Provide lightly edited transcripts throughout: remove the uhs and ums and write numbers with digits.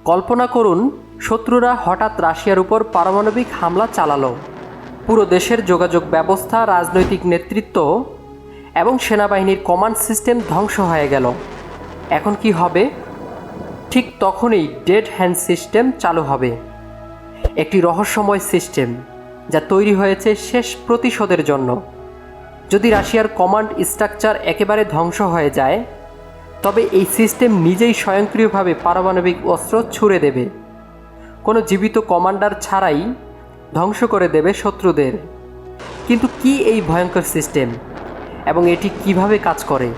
কল্পনা করুন, শত্রুরা হঠাৎ রাশিয়ার উপর পারমাণবিক হামলা চালালো। পুরো দেশের যোগাযোগ ব্যবস্থা, রাজনৈতিক নেতৃত্ব এবং সেনাবাহিনীর কমান্ড সিস্টেম ধ্বংস হয়ে গেল। এখন কি হবে? ঠিক তখনই ডেড হ্যান্ড সিস্টেম চালু হবে। একটি রহস্যময় সিস্টেম যা তৈরি হয়েছে শেষ প্রতিশোধের জন্য। যদি রাশিয়ার কমান্ড স্ট্রাকচার একেবারে ধ্বংস হয়ে যায়, তবে এই সিস্টেম নিজেই স্বয়ংক্রিয়ভাবে পারমাণবিক অস্ত্র ছুড়ে দেবে। কোনো জীবিত কমান্ডার ছাড়াই ধ্বংস করে দেবে শত্রুদের। কিন্তু কি এই ভয়ঙ্কর সিস্টেম এবং এটি কিভাবে কাজ করে?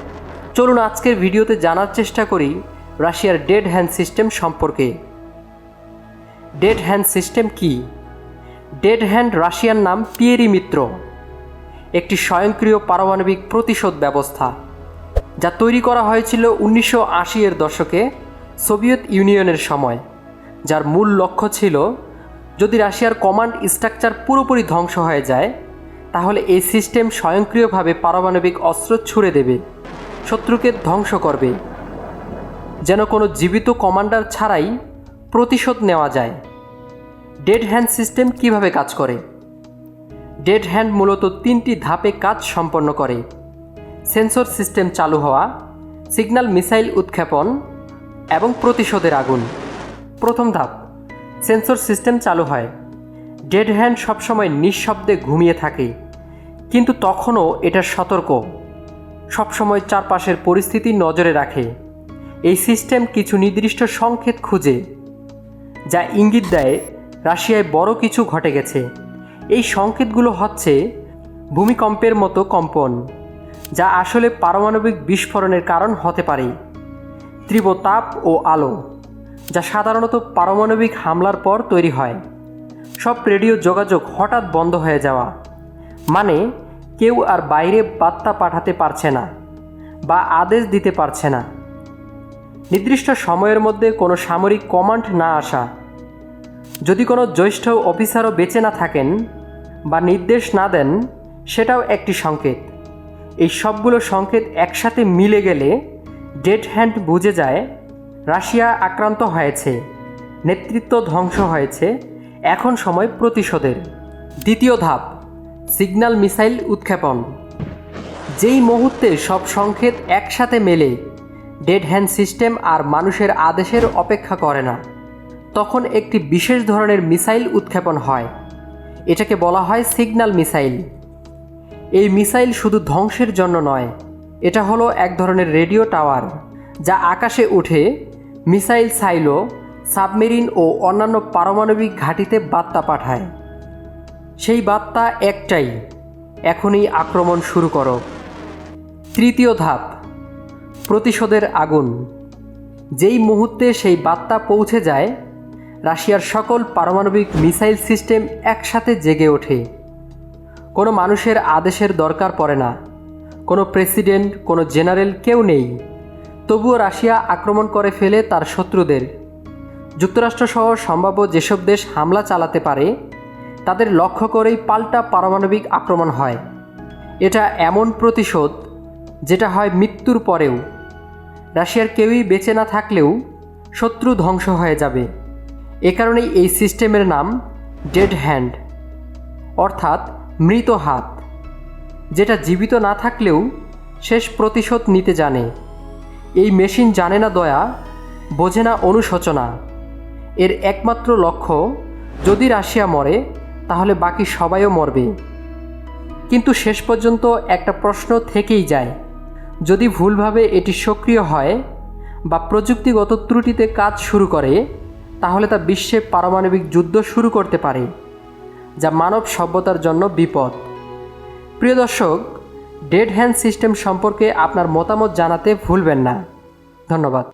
চলুন আজকের ভিডিওতে জানার চেষ্টা করি রাশিয়ার ডেড হ্যান্ড সিস্টেম সম্পর্কে। ডেড হ্যান্ড সিস্টেম কি? ডেড হ্যান্ড রাশিয়ার নাম পিয়েরিমিত্র, একটি স্বয়ংক্রিয় পারমাণবিক প্রতিশোধ ব্যবস্থা যা তৈরি করা হয়েছিল 1980-এর দশকে সোভিয়েত ইউনিয়নের সময়, যার মূল লক্ষ্য ছিল যদি রাশিয়ার কমান্ড স্ট্রাকচার পুরোপুরি ধ্বংস হয়ে যায়, তাহলে এই সিস্টেম স্বয়ংক্রিয়ভাবে পারমাণবিক অস্ত্র ছুড়ে দেবে, শত্রুকে ধ্বংস করবে, যেন কোনো জীবিত কমান্ডার ছাড়াই প্রতিশোধ নেওয়া যায়। ডেড হ্যান্ড সিস্টেম কিভাবে কাজ করে? ডেড হ্যান্ড মূলত 3টি ধাপে কাজ সম্পন্ন করে: সেন্সর সিস্টেম চালু হওয়া, সিগন্যাল মিসাইল উৎক্ষেপণ এবং প্রতিশোধের আগুন। প্রথম ধাপ, সেন্সর সিস্টেম চালু হয়। ডেড হ্যান্ড সবসময় নিঃশব্দে ঘুমিয়ে থাকে, কিন্তু তখনও এটা সতর্ক, সবসময় চারপাশের পরিস্থিতি নজরে রাখে। এই সিস্টেম কিছু নির্দিষ্ট সংকেত খুঁজে, যা ইঙ্গিত দেয় রাশিয়ায় বড় কিছু ঘটে গেছে। এই সংকেতগুলো হচ্ছে ভূমিকম্পের মতো কম্পন, যা আসলে পারমাণবিক বিস্ফোরণের কারণ হতে পারে; তীব্র তাপ ও আলো, যা সাধারণত পারমাণবিক হামলার পর তৈরি হয়; সব রেডিও যোগাযোগ হঠাৎ বন্ধ হয়ে যাওয়া, মানে কেউ আর বাইরে বার্তা পাঠাতে পারছে না বা আদেশ দিতে পারছে না; নির্দিষ্ট সময়ের মধ্যে কোনো সামরিক কমান্ড না আসা, যদি কোনো জ্যেষ্ঠ অফিসারও বেঁচে না থাকেন বা নির্দেশ না দেন, সেটাও একটি সংকেত। এই সবগুলো সংকেত একসাথে মিলে গেলে ডেড হ্যান্ড বুঝে যায় রাশিয়া আক্রান্ত হয়েছে, নেতৃত্ব ধ্বংস হয়েছে, এখন সময় প্রতিশোধের। দ্বিতীয় ধাপ, সিগন্যাল মিসাইল উৎক্ষেপণ। যেই মুহূর্তে সব সংকেত একসাথে মেলে, ডেড হ্যান্ড সিস্টেম আর মানুষের আদেশের অপেক্ষা করে না, তখন একটি বিশেষ ধরনের মিসাইল উৎক্ষেপণ হয়। এটাকে বলা হয় সিগন্যাল মিসাইল। এই মিসাইল শুধু ধ্বংসের জন্য নয়, এটা হলো এক ধরনের রেডিও টাওয়ার, যা আকাশে উঠে মিসাইল সাইলো, সাবমেরিন ও অন্যান্য পারমাণবিক ঘাঁটিতে বার্তা পাঠায়। সেই বার্তা একটাই: এখনই আক্রমণ শুরু করো। তৃতীয় ধাপ, প্রতিশোধের আগুন। যেই মুহূর্তে সেই বার্তা পৌঁছে যায়, রাশিয়ার সকল পারমাণবিক মিসাইল সিস্টেম একসাথে জেগে ওঠে। কোনো মানুষের আদেশের দরকার পড়ে না, কোনো প্রেসিডেন্ট, কোনো জেনারেল, কেউ নেই। তবুও রাশিয়া আক্রমণ করে ফেলে তার শত্রুদের। যুক্তরাষ্ট্রসহ সম্ভাব্য যেসব দেশ হামলা চালাতে পারে, তাদের লক্ষ্য করেই পাল্টা পারমাণবিক আক্রমণ হয়। এটা এমন প্রতিশোধ যেটা হয় মৃত্যুর পরেও। রাশিয়ার কেউই বেঁচে না থাকলেও শত্রু ধ্বংস হয়ে যাবে। এ কারণেই এই সিস্টেমের নাম ডেড হ্যান্ড, অর্থাৎ মৃত হাত, যেটা জীবিত না থাকলেও শেষ প্রতিশোধ নিতে জানে। এই মেশিন জানে না দয়া, বোঝে না অনুশোচনা। এর একমাত্র লক্ষ্য, যদি রাশিয়া মরে তাহলে বাকি সবাইও মরবে। কিন্তু শেষ পর্যন্ত একটা প্রশ্ন থেকেই যায়: যদি ভুলভাবে এটি সক্রিয় হয় বা প্রযুক্তিগত ত্রুটিতে কাজ শুরু করে, তাহলে তা বিশ্বে পারমাণবিক যুদ্ধ শুরু করতে পারে, যা মানব সভ্যতার জন্য বিপদ। প্রিয় দর্শক, ডেড হ্যান্ড সিস্টেম সম্পর্কে আপনার মতামত জানাতে ভুলবেন না। ধন্যবাদ।